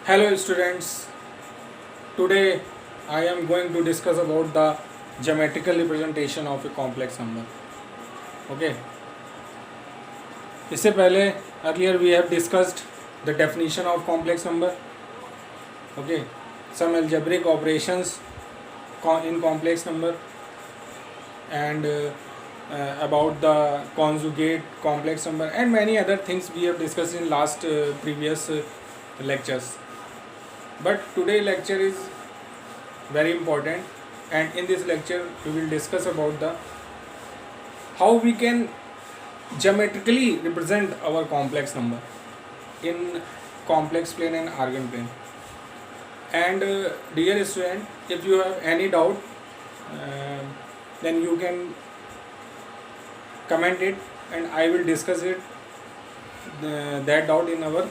Hello students, today I am going to discuss about the geometrical representation of a complex number. Okay. इससे पहले earlier we have discussed the definition of complex number. Okay. Some algebraic operations in complex number and about the conjugate complex number and many other things we have discussed in last previous lectures. But today lecture is very important, and in this lecture we will discuss about the how we can geometrically represent our complex number in complex plane and argand plane. And dear student, if you have any doubt, then you can comment it and I will discuss it that doubt in our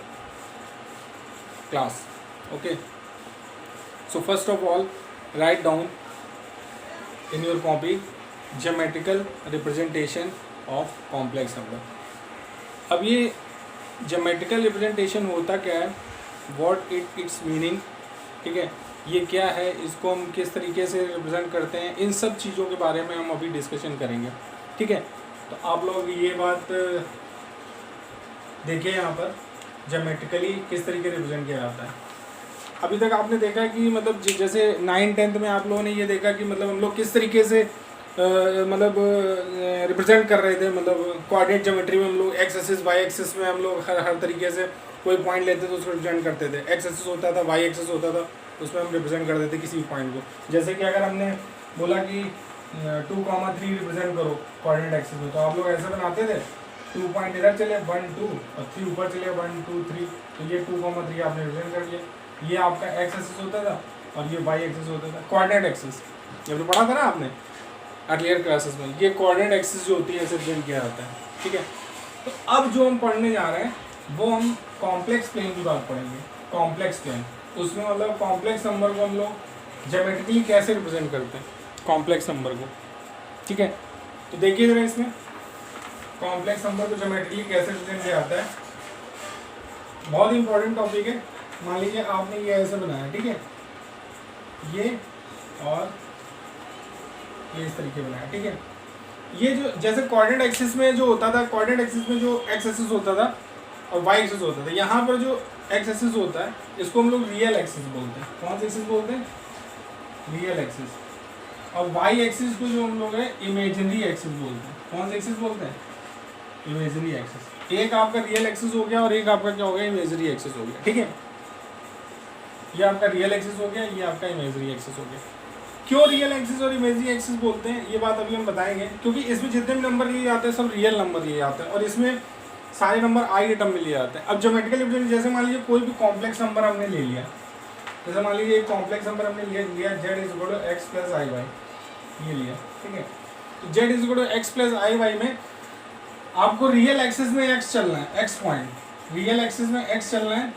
class. Okay, so first of all, write down in your copy geometrical representation of complex number. अब ये geometrical representation होता क्या है, what its meaning, ठीक है, ये क्या है, इसको हम किस तरीके से रिप्रेजेंट करते हैं, इन सब चीज़ों के बारे में हम अभी डिस्कशन करेंगे. ठीक है, तो आप लोग ये बात देखिए यहाँ पर ज्योमेट्रिकली किस तरीके रिप्रेजेंट किया जाता है. अभी तक आपने देखा कि मतलब जैसे 9th-10th में आप लोगों ने ये देखा कि मतलब हम लोग किस तरीके से मतलब रिप्रेजेंट कर रहे थे. मतलब कोऑर्डिनेट ज्योमेट्री में हम लोग एक्स एक्सिस वाई एक्सिस में हम लोग हर तरीके से कोई पॉइंट लेते थे उसको रिप्रेजेंट करते थे. एक्स एक्सिस होता था, वाई एक्सिस होता था, उसमें हम रिप्रेजेंट करते थे किसी पॉइंट को. जैसे कि अगर हमने बोला कि 2,3 रिप्रेजेंट करो कोऑर्डिनेट एक्सिस में, तो आप लोग ऐसे बनाते थे, 2 पॉइंट इधर चले 1 2 और 3 ऊपर चले 1 2 3, तो ये 2,3 आपने रिप्रेजेंट कर लिया. ये आपका एक्स एक्सिस होता था और ये वाई एक्सिस होता था, कोऑर्डिनेट एक्सिस. ये तो पढ़ा था ना आपने अर्लियर क्लासेस में. ये कोऑर्डिनेट एक्सिस जो होती है ऐसे रिप्रेजेंट किया जाता है. ठीक है, तो अब जो हम पढ़ने जा रहे हैं वो हम कॉम्प्लेक्स प्लेन की बात पढ़ेंगे. कॉम्प्लेक्स प्लेन, उसमें मतलब कॉम्प्लेक्स नंबर को हम लोग ज्योमेट्रिकली कैसे रिप्रेजेंट करते हैं कॉम्प्लेक्स नंबर को. ठीक है, तो देखिए जरा इसमें कॉम्प्लेक्स नंबर को ज्योमेट्रिकली कैसे रिप्रेजेंट किया जाता है. बहुत इंपॉर्टेंट टॉपिक है. मान लीजिए आपने ये ऐसे बनाया, ठीक है, ये और ये इस तरीके बनाया. ठीक है, ये जो जैसे कोऑर्डिनेट एक्सिस में जो होता था, कोऑर्डिनेट एक्सिस में जो एक्स एक्सिस होता था और वाई एक्सिस होता था, यहाँ पर जो एक्स एक्सिस होता है इसको हम लोग रियल एक्सिस बोलते हैं. कौन सा एक्सिस बोलते हैं? Real axis. और वाई एक्सिस को जो हम लोग है इमेजिनरी एक्सिस बोलते हैं. कौन सा एक्सिस बोलते हैं? Imaginary axis. एक आपका रियल एक्सिस हो गया और एक आपका क्या हो गया? इमेजिनरी एक्सिस हो गया. ठीक है, ये आपका रियल एक्सिस हो गया, ये आपका इमेजिनरी एक्सिस हो गया. क्यों रियल एक्सिस और इमेजिनरी एक्सिस बोलते हैं ये बात अभी हम बताएंगे, क्योंकि इसमें जितने भी नंबर लिए जाते हैं सब रियल नंबर लिए जाते हैं और इसमें सारे नंबर आई के टर्म में लिए जाते हैं. अब ज्योमेट्रिकल रिप्रेजेंटेशन, जैसे मान लीजिए कोई भी कॉम्प्लेक्स नंबर हमने ले लिया, जैसे मान लीजिए एक कॉम्प्लेक्स नंबर हमने लिया z = x + iy, ये लिया. ठीक है, तो z = x + iy में आपको रियल एक्सिस में x चलना है, x पॉइंट रियल एक्सिस में x चलना है.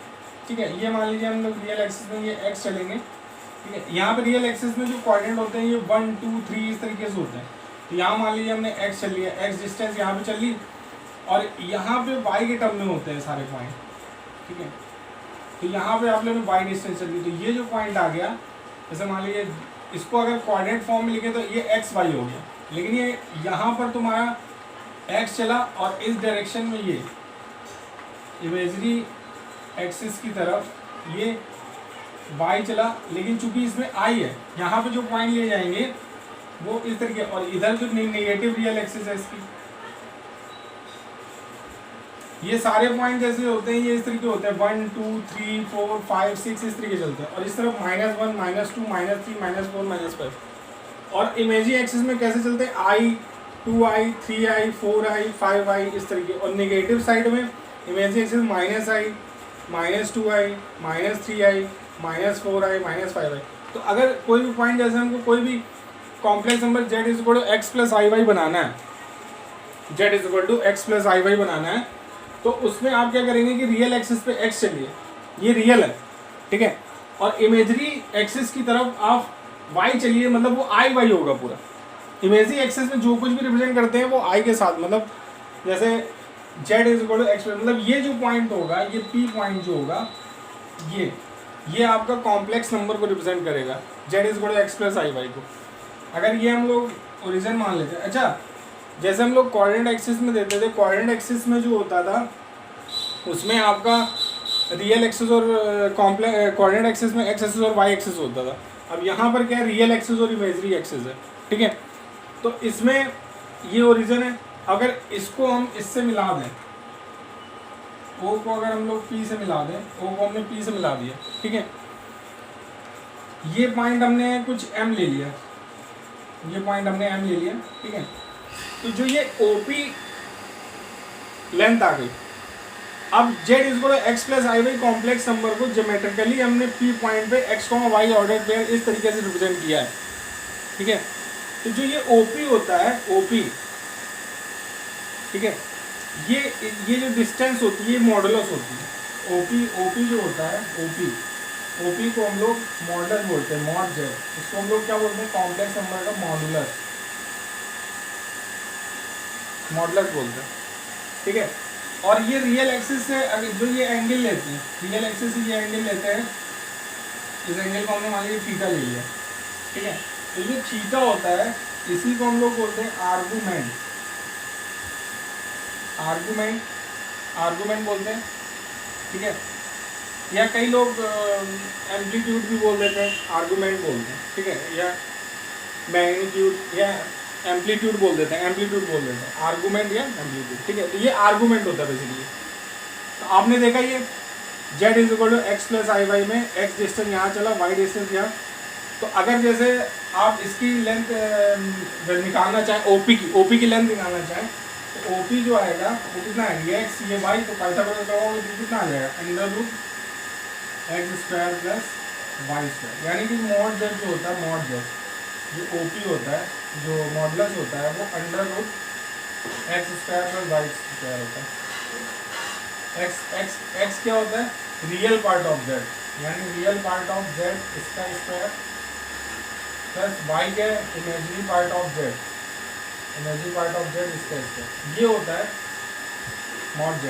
ठीक है, ये मान लीजिए हम लोग रियल एक्सिस में ये x चलेंगे. ठीक है, यहाँ पे रियल एक्सिस में जो कोऑर्डिनेट होते हैं ये 1 2 3 इस तरीके से होते हैं. तो यहाँ मान लीजिए हमने x चल लिया, x डिस्टेंस यहाँ पे चल ली और यहाँ पे y के टर्म में होते हैं सारे पॉइंट. ठीक है, तो यहाँ पे आप लोगों ने y डिस्टेंस चल ली, तो ये जो पॉइंट आ गया, जैसे मान लीजिए इसको अगर कोऑर्डिनेट फॉर्म में लिखे तो ये x y हो गया. लेकिन ये यहाँ पर तुम्हारा x चला और इस डायरेक्शन में ये इमेजरी एक्सिस की तरफ ये y चला, लेकिन चूंकि इसमें i है, यहाँ पे जो पॉइंट लिए जाएंगे वो इस तरीके, और इधर जो नेगेटिव रियल एक्सिस है इसकी, ये सारे पॉइंट जैसे होते हैं ये इस तरीके होते हैं 1 2 3 4 5 6 इस तरीके चलते हैं. और इस तरफ -1 -2 -3 -4 -5. और इमेजरी एक्सिस में कैसे चलते हैं? i 2i 3i 4i 5i इस तरीके. और नेगेटिव साइड में imagery axis -i -2i -3i -4i -5i. तो अगर कोई भी पॉइंट, जैसे हमको कोई भी complex number z = x + iy बनाना है, z = x + iy बनाना है, तो उसमें आप क्या करेंगे कि रियल एक्सिस पे x चलिए, ये रियल है. ठीक है, और इमेजरी एक्सिस की तरफ आप y चलिए, मतलब वो i y होगा पूरा. इमेजरी एक्सिस में जो कुछ भी रिप्रेजेंट करते हैं वो i के साथ, मतलब जैसे z = x, मतलब ये जो पॉइंट होगा, ये p पॉइंट जो होगा, ये ये आपका कॉम्प्लेक्स नंबर को रिप्रेजेंट करेगा, z is equal to x plus i y को। अगर ये हम लोग ओरिजिन मान लेते हैं, अच्छा जैसे हम लोग कोऑर्डिनेट एक्सिस में देते थे, कोऑर्डिनेट एक्सिस में जो होता था उसमें आपका रियल एक्सिस और कॉम्प्लेक्स, कोऑर्डिनेट एक्सिस में एक्स एक्सिस और वाई एक्सिस होता था। अब यहाँ पर क्या है, रियल एक्सिस और इमेजरी एक्सिस है, ठीक है। तो इसमें ये ओरिजिन है, अगर इसको हम इससे मिला दें, ओ को अगर हम लोग पी से मिला दें, ओ को हमने पी से मिला दिया, ठीक है। ये पॉइंट हमने कुछ एम ले लिया, ये पॉइंट हमने एम ले लिया, ठीक है। तो जो ये ओपी लेंथ आ गई, अब z is equal to x plus i y complex number को ज्योमेट्रिकली हमने पी पॉइंट पे x comma y order pair इस तरीके से रिप्रेजेंट किया है, ठीक है। तो जो ये ओपी होता है, ओपी, ठीक है, ये जो डिस्टेंस होती है ये मॉडुलस होती है। ओपी जो होता है, ओपी को हम लोग मॉडुलस बोलते हैं, मॉड जेड, इसको हम लोग क्या बोलते हैं, कॉम्प्लेक्स नंबर का मॉडुलस बोलते हैं, ठीक है। और ये रियल एक्सिस से अगर जो ये एंगल लेते हैं, रियल एक्सिस से ये एंगल लेते हैं, इस एंगल को हमने मान लिया थीटा ले लिया, ठीक है। तो जो थीटा होता है इसी को हम लोग बोलते हैं आर्गुमेंट बोलते हैं, ठीक है। या कई लोग एम्पलीट्यूड भी बोल देते हैं, आर्गुमेंट बोलते हैं, ठीक है, या मैग्नीट्यूड या एम्पलीट्यूड बोल देते हैं, आर्गुमेंट या एम्पलीट्यूड, ठीक है। तो ये आर्गुमेंट होता है बेसिकली। तो आपने देखा ये z is equal to x plus i y में एक्स डिस्टेंस यहाँ चला, वाई डिस्टेंस यहाँ। तो अगर जैसे आप इसकी लेंथ निकालना चाहें, ओपी की लेंथ निकालना चाहें, तो ओपी जो आएगा वो कितना है, ये एक्स ये वाई, तो पाइथागोरस लगाओगे तो कितना आ जाएगा, under root x square plus y square, यानी कि मॉड जेड जो होता है, मॉड जेड जो ओपी होता है, जो मॉडुलस होता है वो under root x square plus y square होता है। एक्स क्या होता है, रियल पार्ट ऑफ जेड, यानी रियल पार्ट ऑफ जेड इसका स्क्वायर प्लस वाई क्या है, इमेजिनरी पार्ट ऑफ जेड इसका स्क्वायर। ये होता है मॉड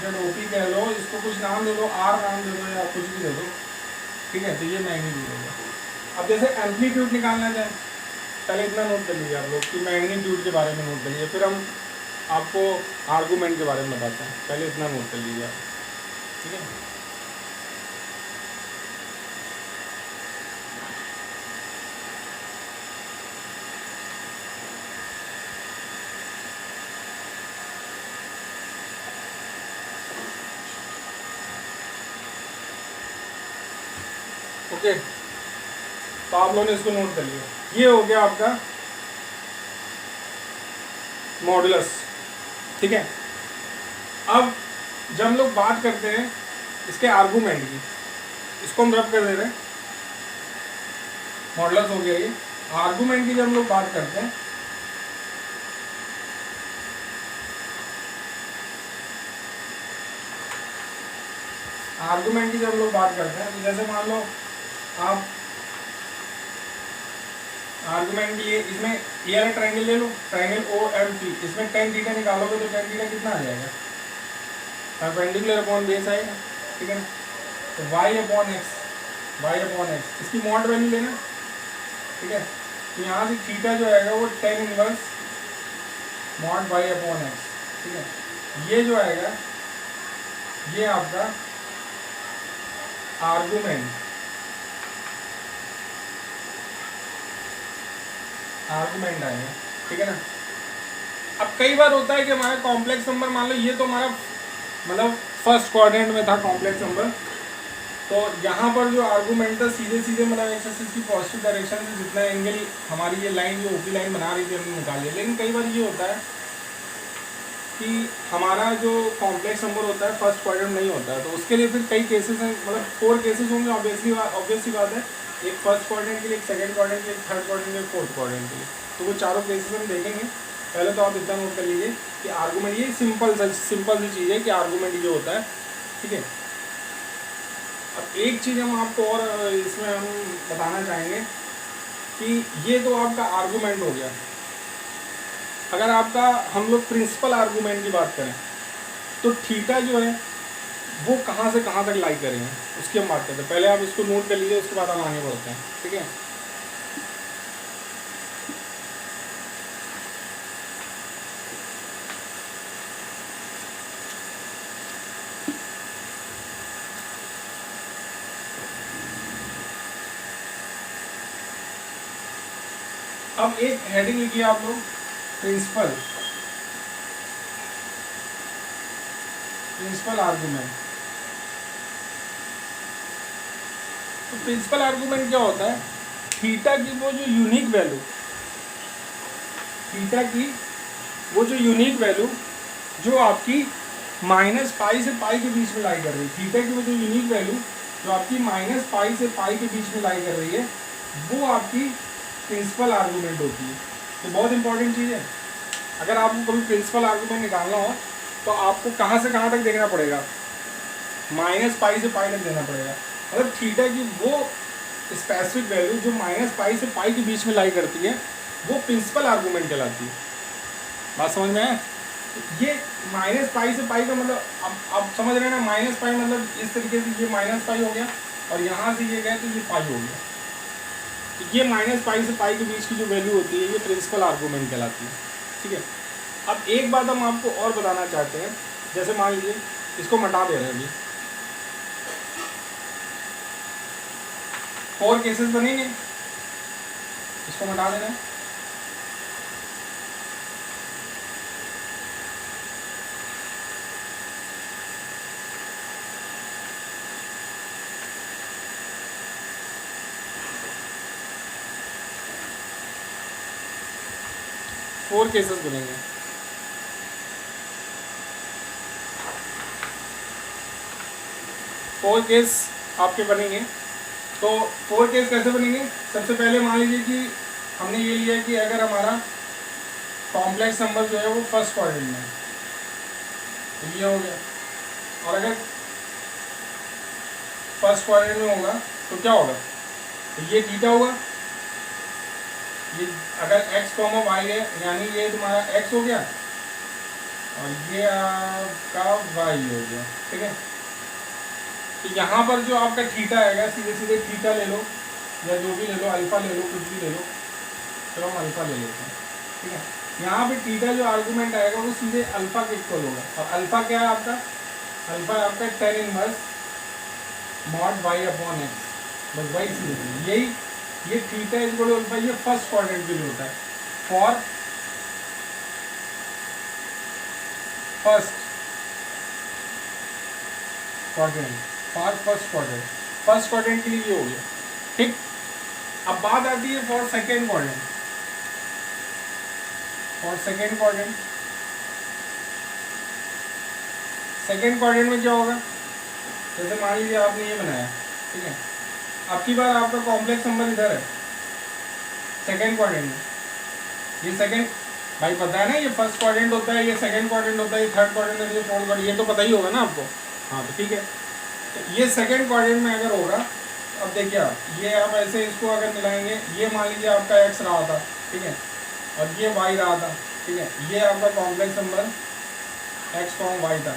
जेड ओपी कह लो, इसको कुछ नाम दे दो, आर नाम दे दो या कुछ भी दे दो, ठीक है। तो ये मैग्नीट्यूड होगा। अब जैसे एम्पलीट्यूड निकालना चाहें, पहले इतना नोट कर लीजिए आप लोग कि मैग्नीट्यूड के बारे में नोट कर लीजिए, फिर हम आपको आर्गूमेंट के बारे में बताते हैं, पहले इतना नोट कर लीजिए आप, ठीक है। ओके, तो आप लोगों ने इसको नोट कर लिया। ये हो गया आपका मॉडुलस, ठीक है। अब जब हम लोग बात करते हैं इसके आर्गूमेंट की, इसको हम रब कर दे रहे हैं, मॉडुलस हो गया ये। आर्गूमेंट की जब हम लोग बात करते हैं, तो जैसे मान लो आप आर्गुमेंट लिए, इसमें ये वाला ट्रायंगल ले लो, ट्रायंगल ओ एम टी, इसमें टेन थीटा निकालोगे तो टेन थीटा कितना आ जाएगा, परपेंडिकुलर अपॉन बेस आएगा, ठीक है ना। तो वाई अपॉन एक्स इसकी मॉड वैल्यू लेना, ठीक है। तो यहाँ से थीटा जो आएगा वो tan inverse mod Y upon x, ठीक है। ये जो आएगा ये आपका आर्गुमेंट आएगा, ठीक है ना। अब कई बार होता है कि हमारा कॉम्प्लेक्स नंबर, मान लो ये तो हमारा मतलब फर्स्ट क्वाड्रेंट में था कॉम्प्लेक्स नंबर, तो यहाँ पर जो आर्गूमेंट था सीधे मतलब एक्स एक्सिस की पॉजिटिव डायरेक्शन से जितना एंगल हमारी ये लाइन जो ओपी लाइन बना रही थी हमने निकाल लिया। लेकिन कई बार ये होता है कि हमारा जो कॉम्प्लेक्स नंबर होता है फर्स्ट क्वाड्रेंट नहीं होता है, तो उसके लिए फिर कई केसेस हैं, मतलब 4 केसेस होंगे ऑब्वियसली बात है, एक फर्स्ट क्वाड्रेंट के लिए, एक सेकंड क्वाड्रेंट के लिए, एक थर्ड क्वाड्रेंट के लिए, फोर्थ क्वाड्रेंट के लिए। तो वो चारों केसेस हम देखेंगे। पहले तो आप इतना नोट कर लीजिए कि आर्गूमेंट ये सिंपल सी चीज़ है कि आर्गूमेंट जो होता है, ठीक है। अब एक चीज़ हम आपको और इसमें हम बताना चाहेंगे कि ये तो आपका आर्गूमेंट हो गया। अगर आपका हम लोग प्रिंसिपल आर्गूमेंट की बात करें तो थीटा जो है वो कहाँ से कहाँ तक लाई करेंगे उसकी हम बात करते हैं। पहले आप इसको नोट कर लीजिए, उसके बाद हम आगे बढ़ते हैं, ठीक है। अब एक हेडिंग लिखिए आप लोग, प्रिंसिपल आर्गुमेंट। तो प्रिंसिपल आर्गुमेंट क्या होता है, थीटा की वो जो यूनिक वैल्यू, थीटा की वो जो यूनिक वैल्यू जो आपकी माइनस पाई से पाई के बीच में लाई कर रही है, थीटा की वो जो यूनिक वैल्यू जो आपकी माइनस पाई से पाई के बीच में लाई कर रही है, वो आपकी प्रिंसिपल आर्गुमेंट होती है। तो बहुत इंपॉर्टेंट चीज़ है। अगर आपको कभी प्रिंसिपल आर्गुमेंट निकालना हो तो आपको कहाँ से कहाँ तक देखना पड़ेगा, माइनस पाई से पाई तक देना पड़ेगा। मतलब थीटा की वो स्पेसिफिक वैल्यू जो माइनस पाई से पाई के बीच में लाई करती है, वो प्रिंसिपल आर्गुमेंट कहलाती है। बात समझ में है? ये माइनस पाई से पाई का मतलब अब समझ रहे हैं ना, माइनस पाई मतलब इस तरीके से ये माइनस पाई हो गया और यहाँ से ये गए तो ये पाई हो गया। तो ये माइनस पाई से पाई के बीच की जो वैल्यू होती है, ये प्रिंसिपल आर्गुमेंट कहलाती है, ठीक है। अब एक बात हम आपको और बताना चाहते हैं, जैसे मान लीजिए इसको मिटा दे रहे हैं, अभी 4 केसेस बनेंगे, इसको मिटा देना है। फोर केसेस बनेंगे। फोर केस आपके बनेंगे। तो 4 केस कैसे बनेंगे, सबसे पहले मान लीजिए कि हमने ये लिया कि अगर हमारा कॉम्प्लेक्स नंबर जो है वो फर्स्ट क्वाड्रेंट में है, तो ये हो गया। और अगर फर्स्ट क्वाड्रेंट में होगा तो क्या होगा, तो ये थीटा होगा। ये अगर x, y है यानी ये तुम्हारा x हो गया और ये आपका y हो गया, ठीक है। तो यहाँ पर जो आपका थीटा आएगा, सीधे सीधे थीटा ले लो या जो भी ले लो, अल्फा ले लो, कुछ भी ले लो, चलो हम अल्फा ले लेते हैं, ठीक है। यहाँ पे थीटा जो आर्गुमेंट आएगा वो सीधे अल्फा के इक्वल होगा। और अल्फा क्या है आपका, अल्फा है आपका tan inverse mod y upon x, बस वही सीधे यही, ये theta is equal to alpha, ये फर्स्ट क्वाड्रेंट के लिए होता है, for first quadrant, first quadrant के लिए ये हो गया, ठीक। अब बात आती है for second quadrant. Second quadrant में क्या होगा, जैसे मान लीजिए आपने ये बनाया, ठीक है। अब की बार आपका कॉम्प्लेक्स नंबर इधर है सेकेंड क्वाड्रेंट में, ये सेकेंड भाई पता है ना, ये फर्स्ट क्वाड्रेंट होता है, ये सेकेंड क्वाड्रेंट होता है, ये थर्ड क्वाड्रेंट है, ये फोर्थ क्वाड्रेंट, ये तो पता ही होगा ना आपको। हाँ तो ठीक है, तो ये सेकेंड क्वाड्रेंट में अगर होगा, अब देखिए आप ये आप ऐसे इसको अगर मिलाएंगे, ये मान लीजिए आपका x रहा था, ठीक है, और ये y रहा था, ठीक है। ये आपका कॉम्प्लेक्स नंबर x, y था,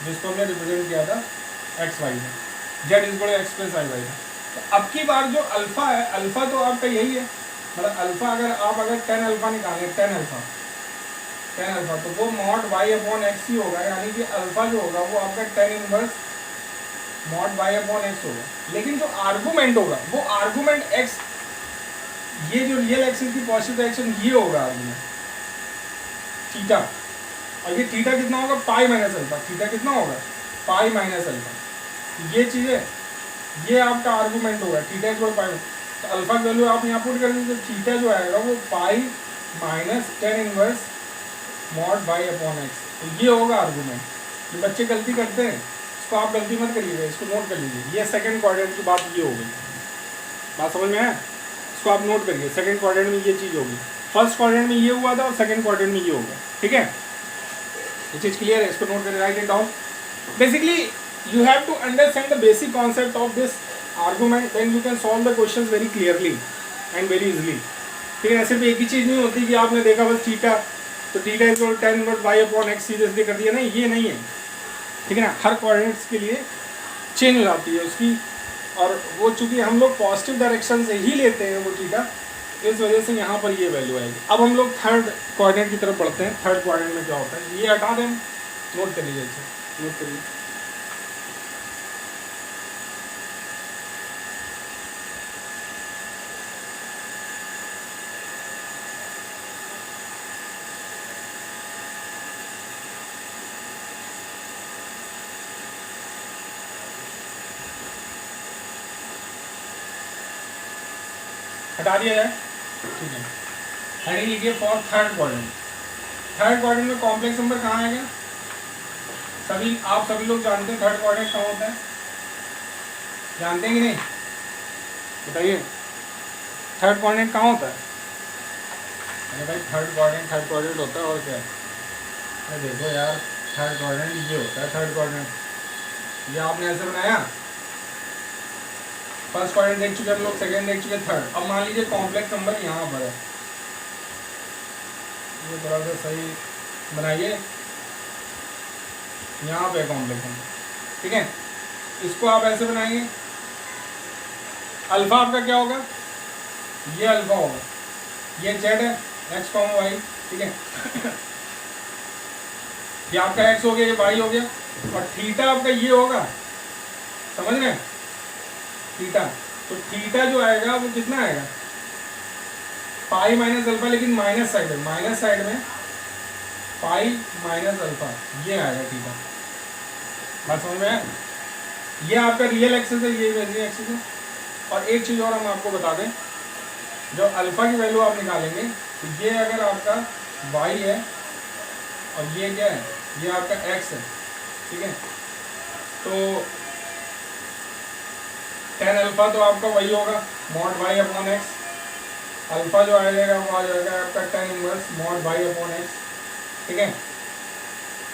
जिसको हमने रिप्रेजेंट किया था x, y में, z is equal to x plus y था। तो अब की बार जो अल्फा है, अल्फा तो आपका यही है, मतलब अल्फा अगर tan अल्फा निकालें, tan अल्फा तो वो मॉड y अपॉन एक्स ही होगा, यानी कि अल्फा जो होगा वो आपका tan inverse mod y upon x होगा। लेकिन जो आर्गूमेंट होगा वो आर्गूमेंट x, ये जो रियल एक्सिस की पॉजिटिव डायरेक्शन ये होगा आर्गूमेंट थीटा, और ये थीटा कितना होगा, पाई माइनस अल्फा। थीटा कितना होगा, पाई माइनस अल्फा। ये चीज़ें, ये आपका आर्गूमेंट होगा, थीटा इक्वल पाई। तो अल्फा की वैल्यू आप यहाँ पुट कर दीजिए, तो थीटा जो आएगा वो pi minus tan inverse mod y upon x, तो ये होगा आर्गूमेंट। ये बच्चे गलती करते हैं, इसको आप गलती मत करिएगा, इसको नोट कर लीजिए। ये सेकंड क्वाड्रेंट की बात ये हो गई, बात समझ में है, इसको आप नोट करिए। सेकंड क्वाड्रेंट में ये चीज़ होगी, फर्स्ट क्वाड्रेंट में ये हुआ था और सेकंड क्वाड्रेंट में ये होगा, ठीक है। ये चीज़ क्लियर है, इसको नोट करिए, write it down. Basically you have to understand the basic concept of this argument, then you can solve the questions very clearly and very easily, ठीक है। सिर्फ एक ही चीज़ नहीं होती कि आपने देखा बस थीटा, तो theta is tan inverse y upon x सीधे सीधे कर दिया, नहीं, ये नहीं है। ठीक है ना, हर कोऑर्डिनेट्स के लिए चेंज हो जाती है उसकी। और वो चूँकि हम लोग पॉजिटिव डायरेक्शन से ही लेते हैं वो थीटा, इस वजह से यहाँ पर ये वैल्यू आएगी। अब हम लोग थर्ड कोऑर्डिनेट की तरफ बढ़ते हैं। थर्ड कोऑर्डिनेट में क्या होता है ये हटा दें, नोट कर लीजिए, अच्छा नोट करिए। हटा दिया जाए, ठीक है। हेडिंग लिखिए for third quadrant. Third quadrant में कॉम्प्लेक्स नंबर कहाँ आएगा? आप सभी लोग जानते हैं थर्ड क्वाड्रेंट कहाँ होता है, जानते हैं कि नहीं, बताइए थर्ड क्वाड्रेंट कहाँ होता है? अरे भाई थर्ड क्वाड्रेंट होता है, और क्या है? अरे देखो यार, थर्ड क्वाड्रेंट ये होता है। थर्ड क्वाड्रेंट ये आपने ऐसे बनाया, फर्स्ट क्वाड्रेंट देख चुके हम लोग, सेकंड देख चुके, थर्ड। अब मान लीजिए कॉम्प्लेक्स नंबर यहाँ पर है, ये थोड़ा सा सही बनाइए, यहाँ पे कॉम्प्लेक्स नंबर, ठीक है। इसको आप ऐसे बनाएंगे, अल्फा आपका क्या होगा, ये अल्फा होगा, ये जेड है, एक्स कॉमा वाई, ठीक है। ये आपका एक्स हो गया, ये वाई हो गया, और थीटा आपका ये होगा, समझ रहे हैं, थीटा। तो थीटा जो आएगा वो कितना आएगा, पाई माइनस अल्फा, लेकिन माइनस साइड में, पाई माइनस अल्फा, ये आएगा थीटा। बात समझ में आया? ये आपका रियल एक्सिस है, ये इमेजिनरी एक्सिस है। और एक चीज़ और हम आपको बता दें, जो अल्फा की वैल्यू आप निकालेंगे, तो ये अगर आपका वाई है और ये क्या है, ये आपका एक्स है, ठीक है। तो टेन अल्फा तो आपका वही होगा, mod Y upon x. Alpha जो आ जाएगा वो आ जाएगा आपका tan inverse mod Y upon x, ठीक है।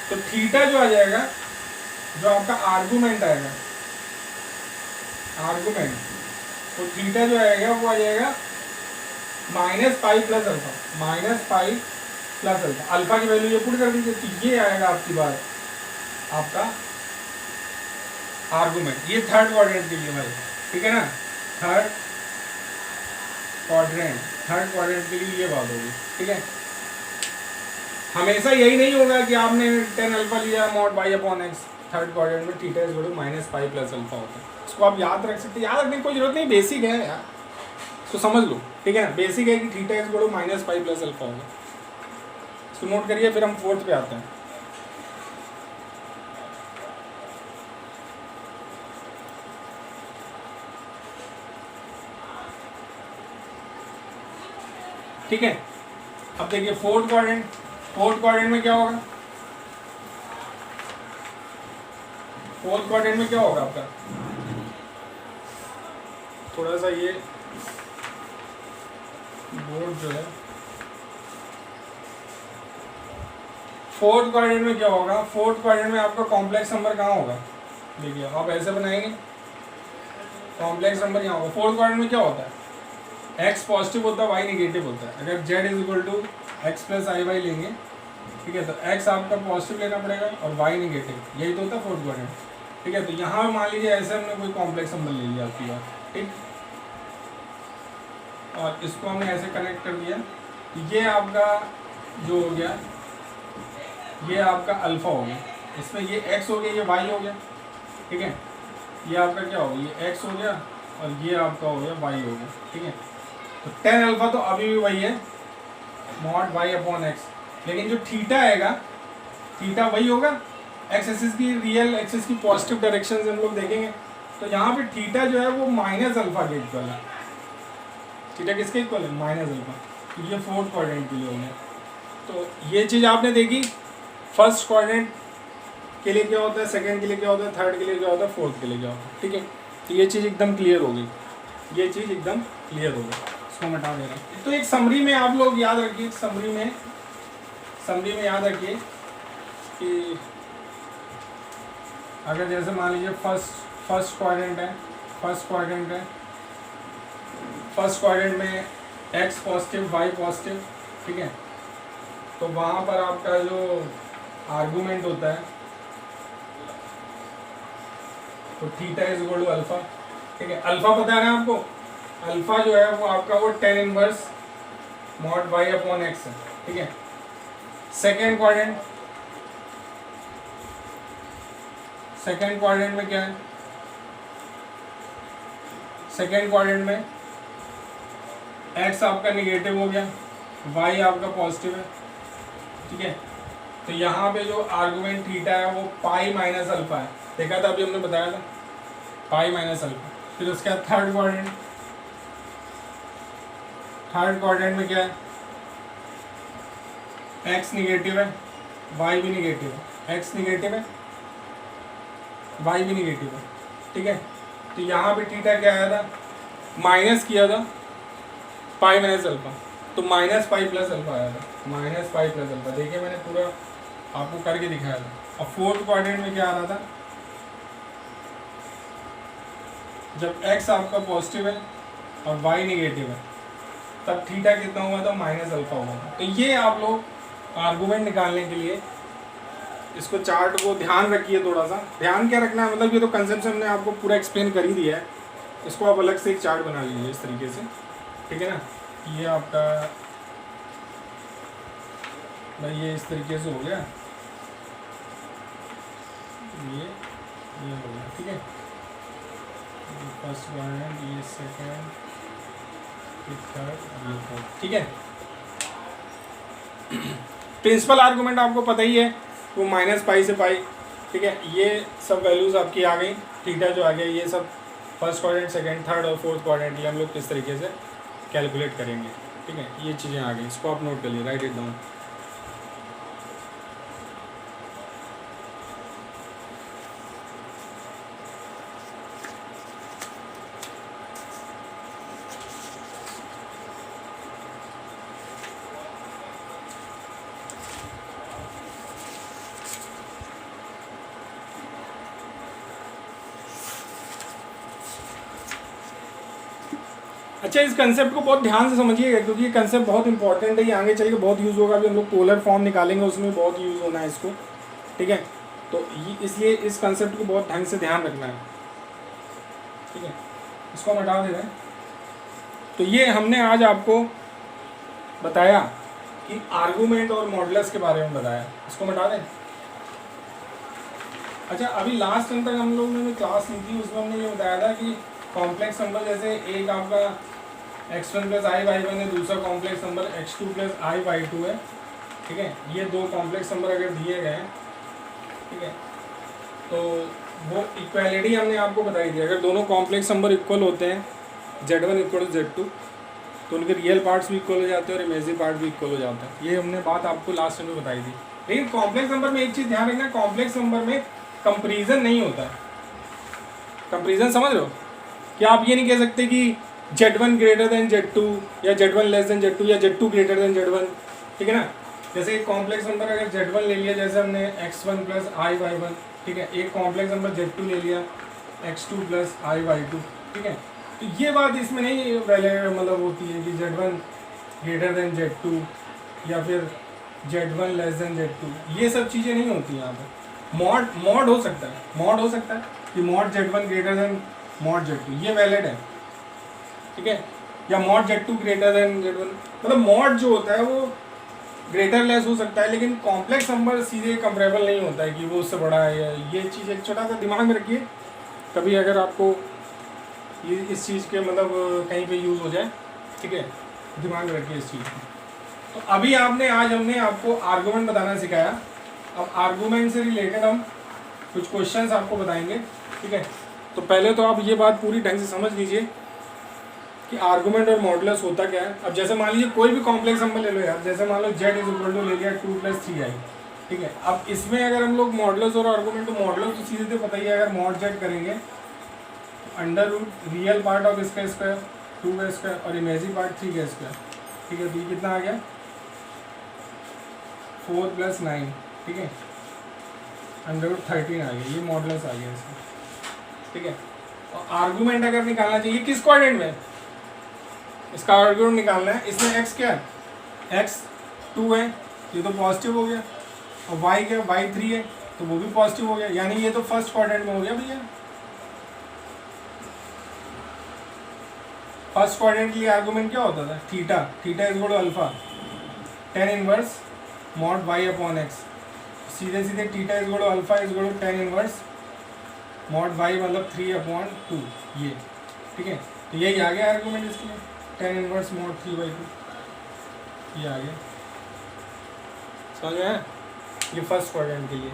तो थीटा जो आ जाएगा, जो आपका आर्गुमेंट आएगा, आर्गुमेंट, तो थीटा जो आएगा वो आ जाएगा minus pi plus alpha, minus pi plus alpha. Alpha की वैल्यू ये पुट कर दीजिए, तो ये आएगा आपकी बात, आपका आर्गुमेंट। ये थर्ड क्वाड्रेंट के लिए भाई, ठीक है ना, थर्ड क्वाड्रेंट के लिए ये बात होगी, ठीक है। हमेशा यही नहीं होगा कि आपने टेन अल्फा लिया mod Y upon X, third quadrant में theta is equal to minus pi plus alpha होता है। इसको आप याद रख सकते हैं, याद रखने की कोई जरूरत नहीं, बेसिक है यार, इसको समझ लो, ठीक है ना। बेसिक है कि theta is equal to minus pi plus alpha होगा, इसको नोट करिए। फिर हम फोर्थ पे आते हैं। ठीक है, अब देखिए फोर्थ क्वाड्रेंट में क्या होगा, फोर्थ क्वाड्रेंट में क्या होगा आपका, थोड़ा सा ये बोर्ड जो है, फोर्थ क्वाड्रेंट में क्या होगा, फोर्थ क्वाड्रेंट में आपका कॉम्प्लेक्स नंबर कहाँ होगा, देखिए आप ऐसे बनाएंगे, कॉम्प्लेक्स नंबर यहाँ होगा। फोर्थ क्वाड्रेंट में क्या होता है, एक्स पॉजिटिव होता है, वाई नेगेटिव होता है। अगर z is equal to x plus i y लेंगे, ठीक है, तो एक्स आपका पॉजिटिव लेना पड़ेगा और वाई नेगेटिव, यही तो होता है फोर्थ क्वाड्रेंट, ठीक है। तो यहाँ मान लीजिए ऐसे हमने कोई कॉम्प्लेक्स नंबर ले लिया आपकी बात, ठीक, और इसको हमने ऐसे कनेक्ट कर दिया, ये आपका जो हो गया, ये आपका अल्फा हो गया, इसमें ये एक्स हो गया, ये वाई हो गया, ठीक है। ये आपका क्या हो गया, ये एक्स हो गया और ये आपका हो गया वाई हो गया, ठीक है। तो टेन अल्फा तो अभी भी वही है, मॉड वाई अपॉन एक्स, लेकिन जो थीटा आएगा, थीटा वही होगा, एक्स एक्सिस की, रियल एक्सिस की पॉजिटिव डायरेक्शन से हम लोग देखेंगे, तो यहाँ पे थीटा जो है वो माइनस अल्फा के इक्वल है। थीटा किसके इक्वल है, माइनस अल्फा। तो ये फोर्थ क्वाड्रेंट के लिए हो गया। तो ये चीज़ आपने देखी, फर्स्ट क्वाड्रेंट के लिए क्या होता है, सेकंड के लिए क्या होता है, थर्ड के लिए क्या होता है, फोर्थ के लिए क्या होता है, ठीक है। तो ये चीज़ एकदम क्लियर हो गई, ये चीज़ एकदम क्लियर हो गई, इसको हटा दे रहे हैं। तो एक समरी में आप लोग याद रखिए, समरी में याद रखिए कि अगर जैसे मान लीजिए फर्स्ट क्वाड्रेंट है, फर्स्ट क्वाड्रेंट में एक्स पॉजिटिव वाई पॉजिटिव, ठीक है। तो वहाँ पर आपका जो आर्गूमेंट होता है तो theta is equal to alpha. ठीक है, अल्फा पता है ना आपको, अल्फा जो है वो आपका वो tan inverse mod y upon x है। ठीक है, सेकेंड क्वाड्रेंट में क्या है, सेकेंड क्वाड्रेंट में x आपका निगेटिव हो गया, y आपका पॉजिटिव है। ठीक है, तो यहाँ पे जो आर्गुमेंट थीटा है वो पाई माइनस अल्फा है, देखा था अभी हमने बताया था, पाई माइनस अल्फा। फिर उसके बाद थर्ड क्वाड्रेंट में क्या है, x निगेटिव है, y भी निगेटिव है, x निगेटिव है, y भी निगेटिव है। ठीक है, तो यहाँ पे थीटा क्या आया था, माइनस किया था पाई माइनस अल्फा, तो माइनस पाई प्लस अल्फा आया था, माइनस पाई प्लस अल्फा। देखिए मैंने पूरा आपको करके दिखाया था। और फोर्थ क्वाड्रेंट में क्या आ रहा था, जब x आपका पॉजिटिव है और y निगेटिव है तब थीटा कितना हुआ था, माइनस अल्फा हुआ था। तो ये आप लोग आर्गूमेंट निकालने के लिए इसको चार्ट को ध्यान रखिए, थोड़ा सा ध्यान क्या रखना है, मतलब ये तो कंसेप्ट हमने आपको पूरा एक्सप्लेन कर ही दिया है, इसको आप अलग से एक चार्ट बना लीजिए इस तरीके से। ठीक है ना, ये आपका भाई ये इस तरीके से हो गया, ये हो गया। ठीक है, फर्स्ट क्वाड्रेंट, ये सेकेंड, ये थर्ड, ये फोर्थ। ठीक है, प्रिंसिपल आर्गूमेंट आपको पता ही है, वो माइनस पाई से पाई। ठीक है, ये सब वैल्यूज आपकी आ गई, थीटा जो आ गया, ये सब फर्स्ट क्वाड्रेंट, सेकंड, थर्ड और फोर्थ क्वाड्रेंट ये हम लोग किस तरीके से कैलकुलेट करेंगे। ठीक है, ये चीज़ें आ गई, इसको आप नोट कर लिए, राइट इट डाउन। अच्छा, इस कंसेप्ट को बहुत ध्यान से समझिएगा क्योंकि ये कंसेप्ट बहुत इंपॉर्टेंट है, ये आगे चल के बहुत यूज़ होगा। अभी हम लोग पोलर फॉर्म निकालेंगे, उसमें बहुत यूज़ होना है इसको। ठीक है, तो ये इसलिए इस कंसेप्ट को बहुत ढंग से ध्यान रखना है। ठीक है, इसको हम हटा दे रहे हैं। तो ये हमने आज आपको बताया कि आर्गूमेंट और मॉडुलस के बारे में बताया, इसको हटा दें। अच्छा, अभी लास्ट टाइम तक हम लोगों ने क्लास ली थी, उसमें हमने ये बताया था कि कॉम्प्लेक्स नंबर जैसे एक आपका x1 plus i Y one है, दूसरा complex number x2 plus i y two है। ठीक है, ये दो कॉम्प्लेक्स नंबर अगर दिए गए हैं, ठीक है, तो वो इक्वालिटी हमने आपको बताई थी। अगर दोनों कॉम्प्लेक्स नंबर इक्वल होते हैं, z1 इक्वल टू z2, तो उनके रियल पार्ट्स भी इक्वल हो जाते हैं और इमेजिनरी पार्ट भी इक्वल हो जाता है। ये हमने बात आपको लास्ट टाइम में बताई थी। लेकिन कॉम्प्लेक्स नंबर में एक चीज़ ध्यान रखना, कॉम्प्लेक्स नंबर में कंपेरिजन नहीं होता है। कंपेरिजन समझ रहे हो, कि आप ये नहीं कह सकते कि z1 ग्रेटर देन z2 या z1 लेस देन z2 या z2 ग्रेटर देन z1। ठीक है ना, जैसे एक कॉम्प्लेक्स नंबर अगर z1 ले लिया, जैसे हमने x1 plus i Y one, ठीक है, एक कॉम्प्लेक्स नंबर z2 ले लिया x2 plus i y to. ठीक है, तो ये बात इसमें नहीं वैलिड मतलब होती है कि z1 ग्रेटर देन z2 या फिर z1 लेस देन z2, ये सब चीज़ें नहीं होती यहाँ पर। मॉड हो सकता है, मॉड हो सकता है कि mod z1 greater than mod z2, ये वैलिड है। ठीक है, या mod z2 greater than z1, मतलब मॉड जो होता है वो ग्रेटर लेस हो सकता है, लेकिन कॉम्प्लेक्स नंबर सीधे कंपेरेबल नहीं होता है कि वो उससे बड़ा है। या ये चीज़ एक छोटा सा दिमाग में रखिए, कभी अगर आपको ये इस चीज़ के मतलब कहीं पे यूज़ हो जाए। ठीक है, दिमाग में रखिए इस चीज़ को। तो अभी आज हमने आपको आर्गूमेंट बताना सिखाया। अब आर्गूमेंट से रिलेटेड हम कुछ क्वेश्चंस आपको बताएंगे। ठीक है, तो पहले तो आप ये बात पूरी ढंग से समझ लीजिए कि आर्गूमेंट और मॉडुलस होता क्या है। अब जैसे मान लीजिए कोई भी कॉम्प्लेक्स नंबर ले लो यार, जैसे मान लो z इज इक्वल टू ले लिया 2 प्लस 3i। ठीक है, अब इसमें अगर हम लोग मॉडुलस और आर्गूमेंट, तो मॉडुलस तो सीधे तो पता ही है, अगर मॉड z करेंगे under root real part of इसका स्क्वायर 2 का स्क्वायर और इमेजिनरी पार्ट 3 का स्क्वायर। ठीक है, तो ये कितना आ गया 4 प्लस 9। ठीक है, अंडर रूट 13 आ गया, ये मॉडुलस आ गया इसका। ठीक है, और आर्गूमेंट अगर निकालना चाहिए किस क्वाड्रेंट में, इसका आर्गूमेंट निकालना है। इसमें x क्या है, x 2 है, ये तो पॉजिटिव हो गया, और y क्या y 3 है, तो वो भी पॉजिटिव हो गया, यानी ये तो फर्स्ट क्वाड्रेंट में हो गया भैया। फर्स्ट क्वाड्रेंट के लिए आर्गूमेंट क्या होता था, theta, theta is equal to alpha tan inverse mod Y upon x, सीधे सीधे theta is equal to alpha is equal to tan inverse mod y मतलब 3/2, ये ठीक है। तो यही आ गया आर्गूमेंट इसके लिए, tan इनवर्स मॉड 3/2, ये आ गया, समझ में आया? ये फर्स्ट क्वाड्रेंट के लिए।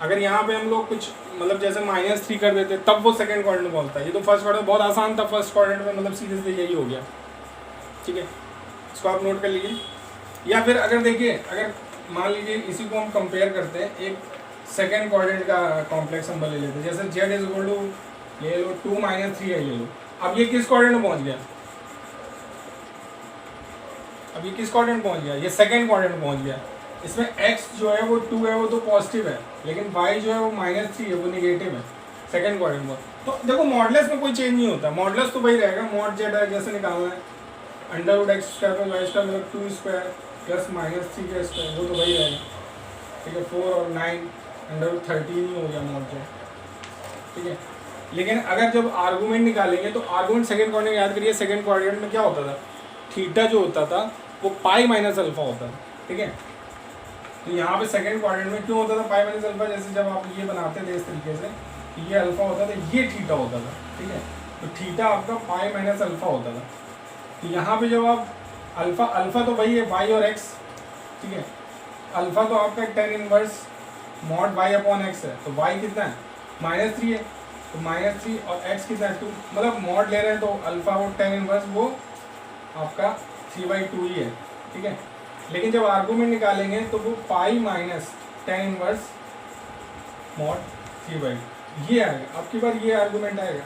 अगर यहाँ पे हम लोग कुछ मतलब जैसे -3 कर देते तब वो सेकंड क्वाड्रेंट में बोलता है। ये तो फर्स्ट क्वाड्रेंट बहुत आसान था, फर्स्ट क्वाड्रेंट में मतलब सीधे सीधे यही हो गया, ठीक है, इसको आप नोट कर लीजिए। या फिर अगर देखिए, अगर मान लीजिए इसी को हम कंपेयर करते हैं, एक सेकंड क्वाड्रेंट का कॉम्प्लेक्स नंबर ले लेते हैं, जैसे z इज इक्वल टू ले लो 2 - 3 ले लो। अब ये किस क्वाड्रेंट में पहुँच गया, अब ये किस क्वाड्रेंट में पहुँच गया, ये सेकंड क्वाड्रेंट में पहुँच गया। इसमें x जो है वो 2 है, वो तो पॉजिटिव है, लेकिन y जो है वो -3 है, वो निगेटिव है सेकंड क्वाड्रेंट में। तो देखो मॉडुलस में कोई चेंज नहीं होता, मॉडुलस तो वही रहेगा, मॉड z है जैसे निकालना है, √x² + y² मतलब 2² + -3² वो तो वही रहेगा, ठीक है। 4 और 9 √13 ही हो गया मॉड z, ठीक है। लेकिन अगर जब आर्गूमेंट निकालेंगे तो आर्गूमेंट सेकंड क्वाड्रेंट याद करिए, सेकंड क्वाड्रेंट में क्या होता था, थीटा जो होता था वो पाई माइनस अल्फा होता था, ठीक है। तो यहाँ पे सेकंड क्वाड्रेंट में क्यों होता था पाई माइनस अल्फा, जैसे जब आप ये बनाते थे इस तरीके से, ये अल्फा होता था, ये थीटा होता था, ठीक है। तो थीटा आपका पाई माइनस अल्फा होता था। तो यहाँ पे जब आप अल्फा तो वही है y और x, ठीक है। अल्फा तो आपका tan inverse mod y upon x है, तो y कितना है -3 है, तो -3 और x कितना है 2, मतलब मॉड ले रहे हैं तो अल्फा और tan इनवर्स वो आपका 3/2 ही है, ठीक है। लेकिन जब आर्गूमेंट निकालेंगे तो वो pi minus tan inverse mod 3/2 ये आएगा, आपकी बार ये आर्गूमेंट आएगा।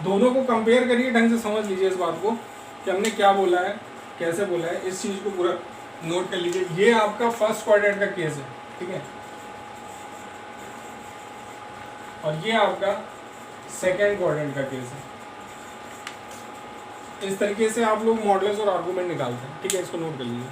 दोनों को कंपेयर करिए, ढंग से समझ लीजिए इस बात को कि हमने क्या बोला है, कैसे बोला है, इस चीज़ को पूरा नोट कर लीजिए। ये आपका फर्स्ट क्वाड्रेंट का केस है, ठीक है, और ये आपका सेकेंड क्वाड्रेंट का केस है। इस तरीके से आप लोग मॉडुलस और आर्गूमेंट निकालते हैं, ठीक है, इसको नोट कर लीजिए।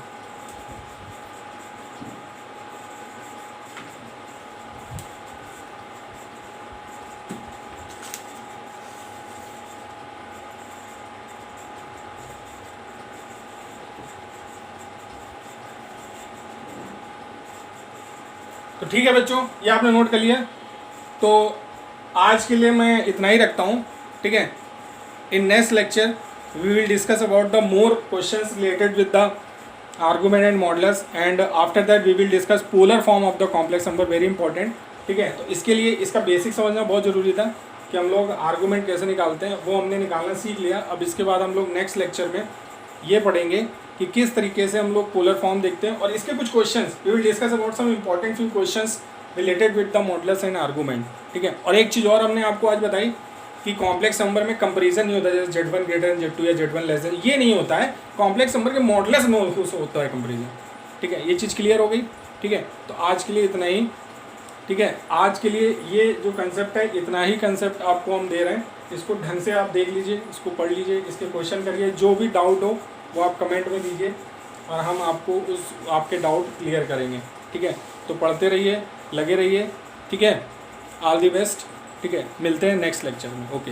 तो ठीक है बच्चों, ये आपने नोट कर लिया। तो आज के लिए मैं इतना ही रखता हूँ, ठीक है। In next lecture we will discuss about the more questions related with the argument and modulus, and after that we will discuss polar form of the complex number, very important, ठीक है। तो इसके लिए इसका बेसिक समझना बहुत ज़रूरी था कि हम लोग आर्गूमेंट कैसे निकालते हैं, वो हमने निकालना सीख लिया। अब इसके बाद हम लोग नेक्स्ट लेक्चर में ये पढ़ेंगे कि किस तरीके से हम लोग पोलर फॉर्म देखते हैं, और इसके कुछ questions we will discuss about some important few questions related with the modulus and argument, ठीक है। और एक चीज़ और हमने आपको आज बताई कि कॉम्प्लेक्स नंबर में कंपैरिजन नहीं होता, जैसे Z1 ग्रेटर देन Z2 या Z1 लेस देन, ये नहीं होता है। कॉम्प्लेक्स नंबर के मॉडुलस में होता है कंपैरिजन, ठीक है। ये चीज़ क्लियर हो गई, ठीक है। तो आज के लिए इतना ही, ठीक है। आज के लिए ये जो कंसेप्ट है, इतना ही कंसेप्ट आपको हम दे रहे हैं, इसको ढंग से आप देख लीजिए, इसको पढ़ लीजिए, इसके क्वेश्चन करिए, जो भी डाउट हो वो आप कमेंट में दीजिए और हम आपको उस आपके डाउट क्लियर करेंगे, ठीक है। तो पढ़ते रहिए, लगे रहिए, ठीक है। ऑल द बेस्ट, ठीक है। मिलते हैं नेक्स्ट लेक्चर में, ओके।